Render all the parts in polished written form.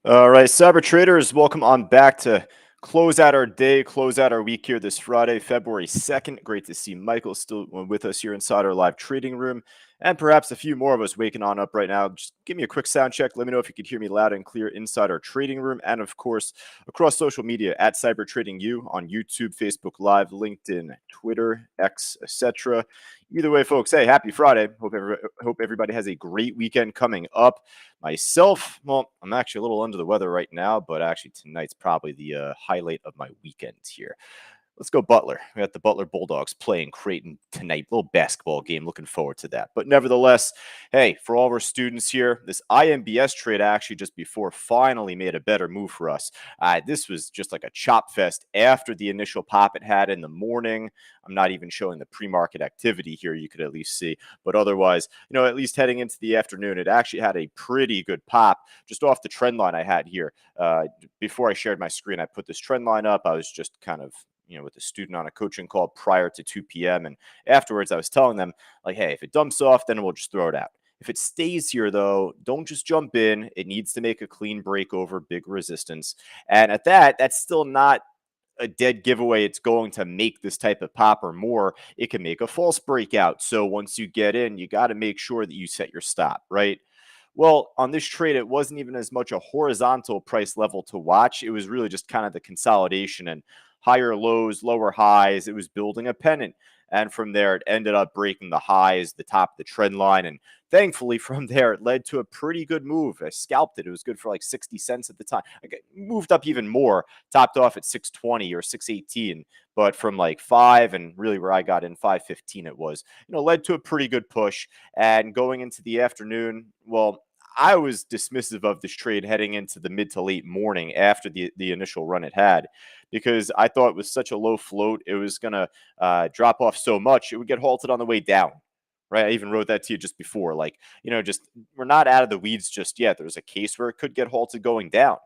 All right, cyber traders, welcome on back to close out our day, close out our week here this Friday, February 2nd. Great to see Michael still with us here inside our live trading room, and perhaps a few more of us waking on up right now. Just give me a quick sound check. Let me know if you could hear me loud and clear inside our trading room, and of course, across social media at Cyber Trading U on YouTube, Facebook Live, LinkedIn, Twitter, X, etc. Either way, folks, hey, happy Friday. Hope everybody has a great weekend coming up. Myself, well, I'm actually a little under the weather right now, but actually tonight's probably the highlight of my weekend here. Let's go Butler. We got the Butler Bulldogs playing Creighton tonight. Little basketball game. Looking forward to that. But nevertheless, hey, for all of our students here, this IMBS trade actually just before finally made a better move for us. This was just like a chop fest after the initial pop it had in the morning. I'm not even showing the pre-market activity here. You could at least see, but otherwise, at least heading into the afternoon, it actually had a pretty good pop just off the trend line I had here. Before I shared my screen, I put this trend line up. I was just kind of with a student on a coaching call prior to 2 p.m. And afterwards, I was telling them, like, hey, if it dumps off, then we'll just throw it out. If it stays here, though, don't just jump in. It needs to make a clean break over big resistance. And at that, that's still not a dead giveaway. It's going to make this type of pop or more. It can make a false breakout. So once you get in, you got to make sure that you set your stop, right? Well, on this trade, it wasn't even as much a horizontal price level to watch. It was really just kind of the consolidation and higher lows, lower highs. It was building a pennant. And from there, it ended up breaking the highs, the top of the trend line. And thankfully, from there, it led to a pretty good move. I scalped it. It was good for like 60 cents at the time. It moved up even more, topped off at 620 or 618. But from like 5 and really where I got in 515, it was, led to a pretty good push. And going into the afternoon, well, I was dismissive of this trade heading into the mid to late morning after the initial run it had, because I thought it was such a low float. It was going to drop off so much, it would get halted on the way down. Right. I even wrote that to you just before. Like, just we're not out of the weeds just yet. There's a case where it could get halted going down.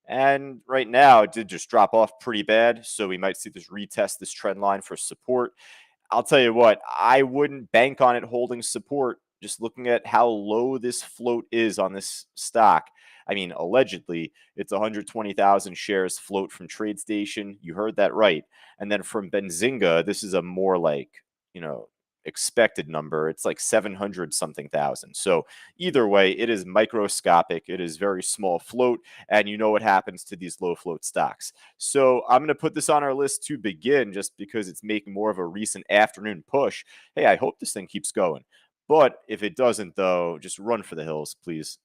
And right now, it did just drop off pretty bad. So we might see this retest this trend line for support. I'll tell you what, I wouldn't bank on it holding support. Just looking at how low this float is on this stock. I mean, allegedly, it's 120,000 shares float from TradeStation. You heard that right. And then from Benzinga, this is a more like, you know, expected number. It's like 700 something thousand. So either way, it is microscopic. It is very small float. And you know what happens to these low float stocks. So I'm going to put this on our list to begin just because it's making more of a recent afternoon push. Hey, I hope this thing keeps going. But if it doesn't, though, just run for the hills, please.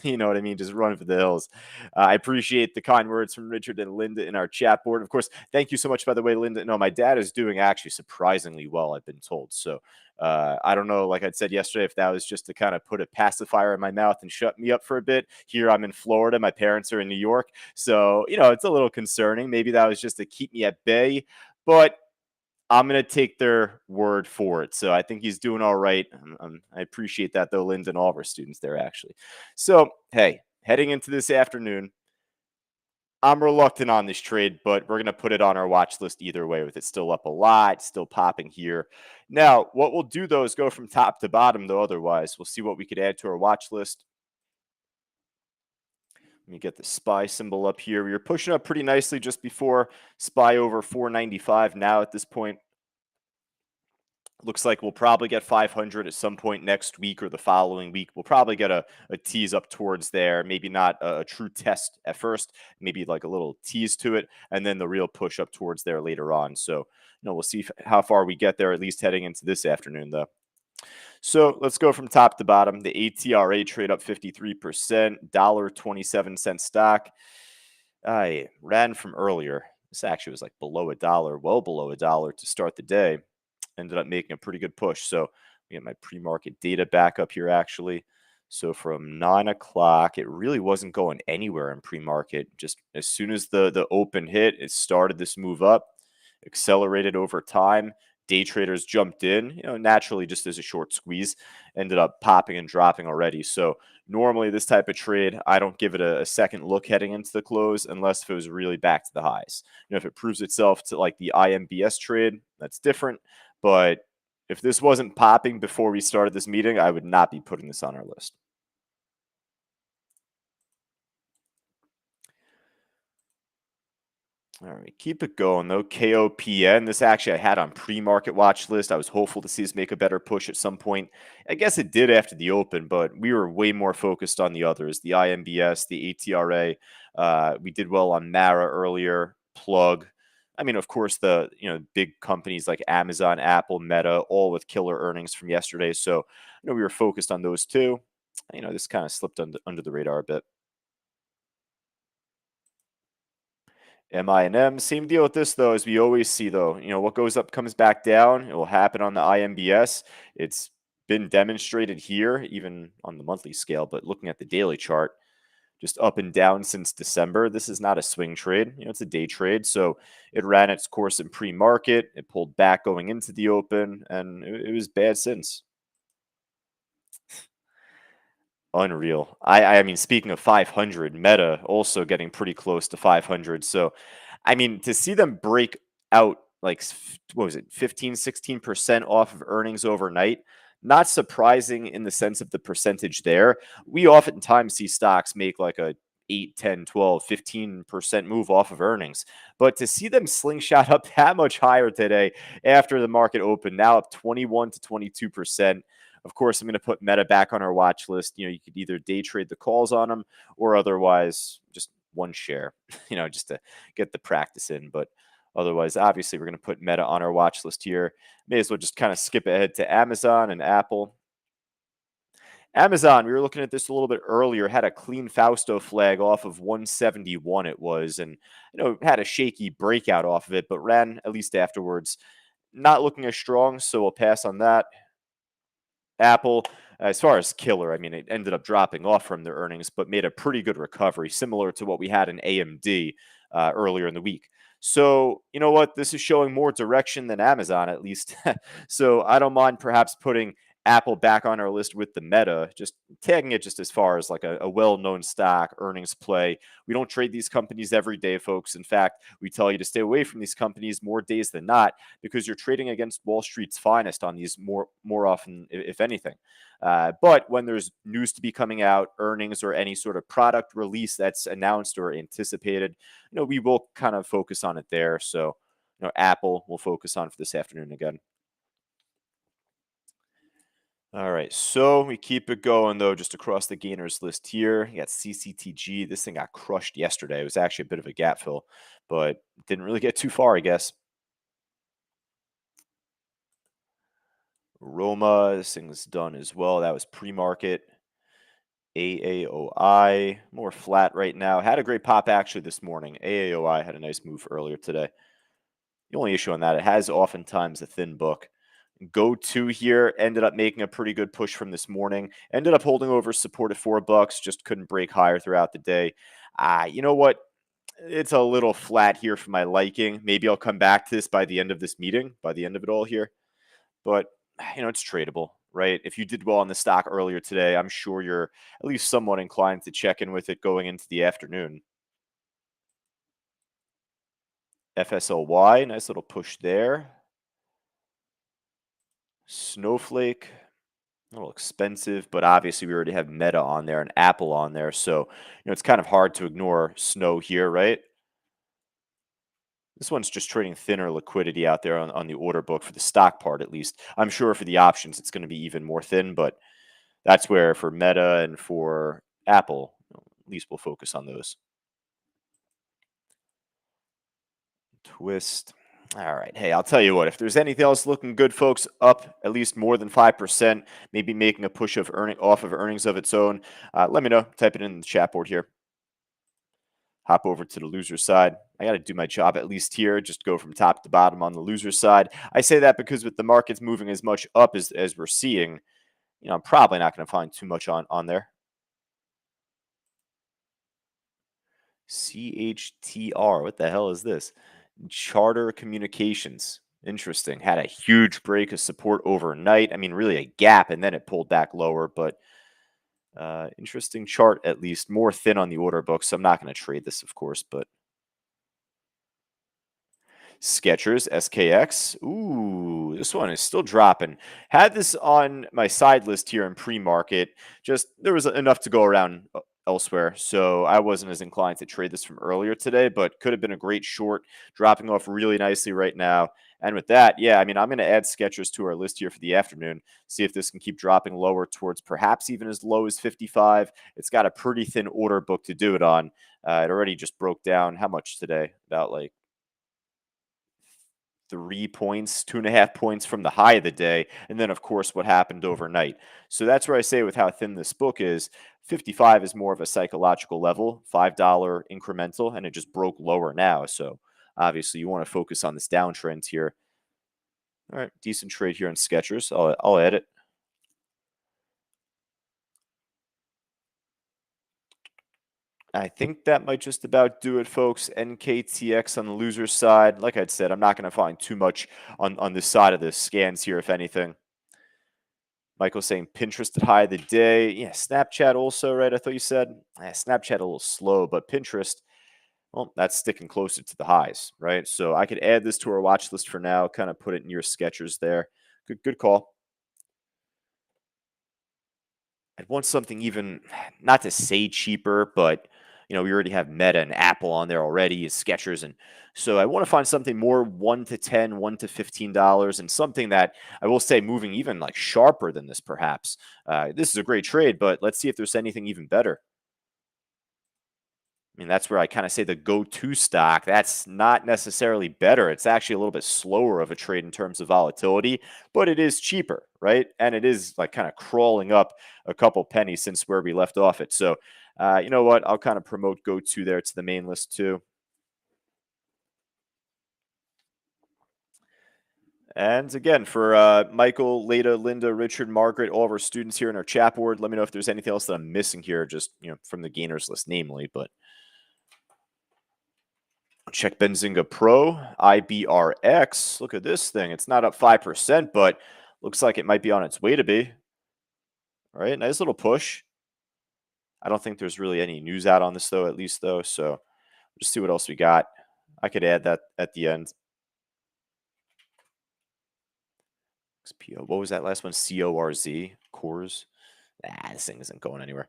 You know what I mean? Just run for the hills. I appreciate the kind words from Richard and Linda in our chat board. Of course, thank you so much, by the way, Linda. No, my dad is doing actually surprisingly well, I've been told. So I don't know, like I said yesterday, if that was just to kind of put a pacifier in my mouth and shut me up for a bit. Here I'm in Florida. My parents are in New York. So, it's a little concerning. Maybe that was just to keep me at bay. But I'm going to take their word for it. So I think he's doing all right. I appreciate that, though, Linda, and all of our students there, actually. So, hey, heading into this afternoon, I'm reluctant on this trade, but we're going to put it on our watch list either way, with it still up a lot, still popping here. Now, what we'll do, though, is go from top to bottom, though, otherwise. We'll see what we could add to our watch list. Let me get the SPY symbol up here. We were pushing up pretty nicely just before SPY over 495. Now, at this point, looks like we'll probably get 500 at some point next week or the following week. We'll probably get a tease up towards there. Maybe not a true test at first, maybe like a little tease to it, and then the real push up towards there later on. So, we'll see how far we get there, at least heading into this afternoon, though. So let's go from top to bottom. The ATRA trade up 53%, $1.27 stock. I ran from earlier. This actually was like below a dollar, well below a dollar to start the day. Ended up making a pretty good push. So we get my pre-market data back up here actually. So from 9 o'clock, it really wasn't going anywhere in pre-market. Just as soon as the open hit, it started this move up, accelerated over time. Day traders jumped in, naturally just as a short squeeze, ended up popping and dropping already. So normally this type of trade, I don't give it a second look heading into the close unless if it was really back to the highs. If it proves itself to like the IMBS trade, that's different. But if this wasn't popping before we started this meeting, I would not be putting this on our list. All right, keep it going though. KOPN. This actually I had on pre-market watch list. I was hopeful to see us make a better push at some point. I guess it did after the open, but we were way more focused on the others, the IMBS, the ATRA. We did well on Mara earlier. Plug. I mean, of course, the big companies like Amazon, Apple, Meta, all with killer earnings from yesterday. So we were focused on those too. This kind of slipped under the radar a bit. MINM, same deal with this though, as we always see though. What goes up comes back down. It will happen on the IMBS. It's been demonstrated here, even on the monthly scale, but looking at the daily chart, just up and down since December. This is not a swing trade. It's a day trade. So it ran its course in pre-market. It pulled back going into the open, and it was bad since. Unreal. I mean, speaking of 500, Meta also getting pretty close to 500. So, I mean, to see them break out like what was it, 15, 16% off of earnings overnight, not surprising in the sense of the percentage there. We oftentimes see stocks make like a 8, 10, 12, 15% move off of earnings. But to see them slingshot up that much higher today after the market opened, now up 21 to 22%. Of course, I'm going to put Meta back on our watch list. You could either day trade the calls on them or otherwise just one share, just to get the practice in. But otherwise, obviously, we're going to put Meta on our watch list here. May as well just kind of skip ahead to Amazon and Apple. Amazon, we were looking at this a little bit earlier, had a clean Fausto flag off of 171 it was, and had a shaky breakout off of it, but ran at least afterwards. Not looking as strong, so we'll pass on that. Apple, as far as killer, I mean, it ended up dropping off from their earnings, but made a pretty good recovery, similar to what we had in AMD earlier in the week. So, you know what? This is showing more direction than Amazon, at least. So, I don't mind perhaps putting Apple back on our list with the Meta, just tagging it just as far as like a well known stock earnings play. We don't trade these companies every day, folks. In fact, we tell you to stay away from these companies more days than not because you're trading against Wall Street's finest on these more often, if anything. But when there's news to be coming out, earnings or any sort of product release that's announced or anticipated, we will kind of focus on it there. So, Apple will focus on for this afternoon again. All right, so we keep it going though, just across the gainers list here. You got CCTG. This thing got crushed yesterday. It was actually a bit of a gap fill, but didn't really get too far, I guess. Roma, this thing's done as well. That was pre-market. AAOI, more flat right now. Had a great pop actually this morning. AAOI had a nice move earlier today. The only issue on that, it has oftentimes a thin book. Go to here ended up making a pretty good push from this morning. Ended up holding over support at $4. Just couldn't break higher throughout the day. You know what? It's a little flat here for my liking. Maybe I'll come back to this by the end of this meeting, by the end of it all here. But it's tradable, right? If you did well on the stock earlier today, I'm sure you're at least somewhat inclined to check in with it going into the afternoon. FSLY, nice little push there. Snowflake, a little expensive, but obviously we already have Meta on there and Apple on there. So, it's kind of hard to ignore Snow here, right? This one's just trading thinner liquidity out there on the order book for the stock part, at least. I'm sure for the options, it's going to be even more thin, but that's where for Meta and for Apple, at least we'll focus on those. Twist. All right. Hey, I'll tell you what, if there's anything else looking good, folks, up at least more than 5%, maybe making a push of earning off of earnings of its own, let me know. Type it in the chat board here. Hop over to the loser side. I got to do my job at least here, just go from top to bottom on the loser side. I say that because with the markets moving as much up as we're seeing, I'm probably not going to find too much on there. CHTR, what the hell is this? Charter Communications. Interesting. Had a huge break of support overnight. I mean, really a gap, and then it pulled back lower, but interesting chart at least. More thin on the order book, so I'm not going to trade this, of course, but Skechers, SKX. Ooh, this one is still dropping. Had this on my side list here in pre-market. Just there was enough to go around elsewhere. So I wasn't as inclined to trade this from earlier today, but could have been a great short, dropping off really nicely right now. And with that, yeah, I mean, I'm going to add Skechers to our list here for the afternoon, see if this can keep dropping lower towards perhaps even as low as 55. It's got a pretty thin order book to do it on. It already just broke down how much today? About like 3 points, 2.5 points from the high of the day, and then of course what happened overnight. So that's where I say with how thin this book is, 55 is more of a psychological level, $5 incremental, and it just broke lower now. So obviously you want to focus on this downtrend here. All right, decent trade here on Skechers. I'll add it. I think that might just about do it, folks. NKTX on the loser side. Like I said, I'm not going to find too much on this side of the scans here, if anything. Michael saying Pinterest at high of the day. Yeah, Snapchat also, right? I thought you said Snapchat a little slow, but Pinterest, well, that's sticking closer to the highs, right? So I could add this to our watch list for now, kind of put it near Skechers there. Good call. I'd want something even, not to say cheaper, but we already have Meta and Apple on there already, is Skechers, and so I want to find something more 1 to 10, $1 to $15, and something that I will say moving even like sharper than this, perhaps. This is a great trade, but let's see if there's anything even better. I mean, that's where I kind of say the go-to stock. That's not necessarily better. It's actually a little bit slower of a trade in terms of volatility, but it is cheaper, right? And it is like kind of crawling up a couple pennies since where we left off it. So, you know what? I'll kind of promote go-to there to the main list too. And again, for Michael, Leda, Linda, Richard, Margaret, all of our students here in our chat board, let me know if there's anything else that I'm missing here, just from the gainers list, namely. But check Benzinga Pro, IBRX. Look at this thing. It's not up 5%, but looks like it might be on its way to be. All right, nice little push. I don't think there's really any news out on this, though, at least, though. So just see what else we got. I could add that at the end. XPO. What was that last one? CORZ? Cores? This thing isn't going anywhere.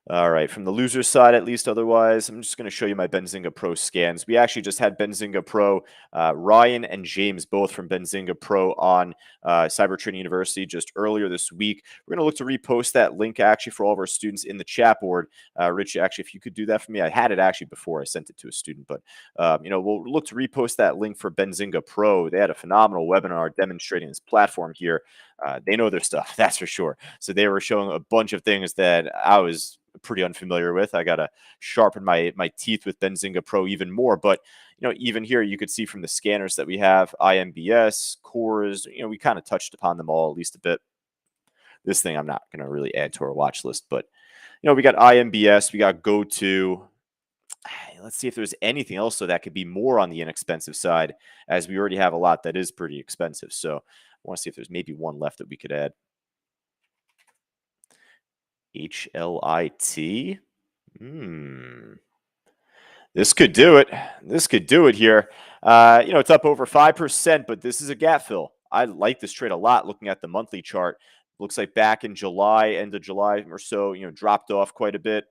All right, from the loser side, at least otherwise, I'm just going to show you my Benzinga Pro scans. We actually just had Benzinga Pro, Ryan and James, both from Benzinga Pro on Cyber Trading University just earlier this week. We're going to look to repost that link actually for all of our students in the chat board. Rich, actually, if you could do that for me, I had it actually before I sent it to a student, but we'll look to repost that link for Benzinga Pro. They had a phenomenal webinar demonstrating this platform here. They know their stuff, that's for sure. So they were showing a bunch of things that I was pretty unfamiliar with. I gotta sharpen my teeth with Benzinga Pro even more. But even here you could see from the scanners that we have IMBS, cores. We kind of touched upon them all at least a bit. This thing I'm not gonna really add to our watch list, but we got IMBS, we got GoTo. Let's see if there's anything else so that could be more on the inexpensive side, as we already have a lot that is pretty expensive. So I want to see if there's maybe one left that we could add. HLIT. This could do it. This could do it here. It's up over 5%, but this is a gap fill. I like this trade a lot looking at the monthly chart. Looks like back in July, end of July or so, dropped off quite a bit.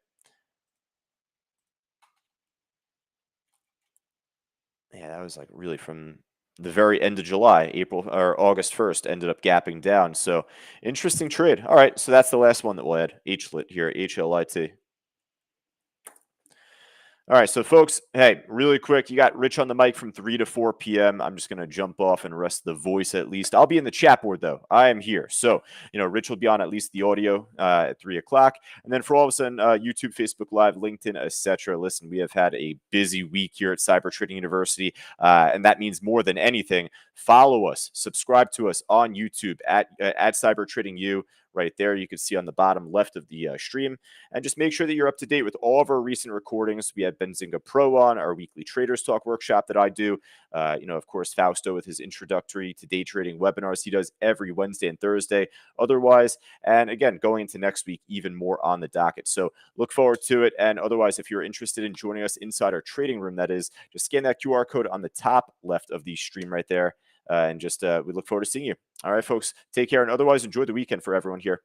Yeah, that was like really from the very end of July, April or August 1st, ended up gapping down. So interesting trade. All right, so that's the last one that we'll add. HLIT here, HLIT. All right, so folks, hey, really quick, you got Rich on the mic from 3 to 4 p.m. I'm just going to jump off and rest the voice at least. I'll be in the chat board, though. I am here. So, Rich will be on at least the audio at 3 o'clock. And then for all of a sudden, YouTube, Facebook Live, LinkedIn, etc. Listen, we have had a busy week here at Cyber Trading University, and that means more than anything. Follow us, subscribe to us on YouTube at Cyber Trading U. Right there, you can see on the bottom left of the stream. And just make sure that you're up to date with all of our recent recordings. We have Benzinga Pro on, our weekly Traders Talk workshop that I do. Of course, Fausto with his introductory to day trading webinars he does every Wednesday and Thursday. Otherwise, and again, going into next week, even more on the docket. So look forward to it. And otherwise, if you're interested in joining us inside our trading room, that is, just scan that QR code on the top left of the stream right there. And we look forward to seeing you. All right, folks, take care. And otherwise, enjoy the weekend for everyone here.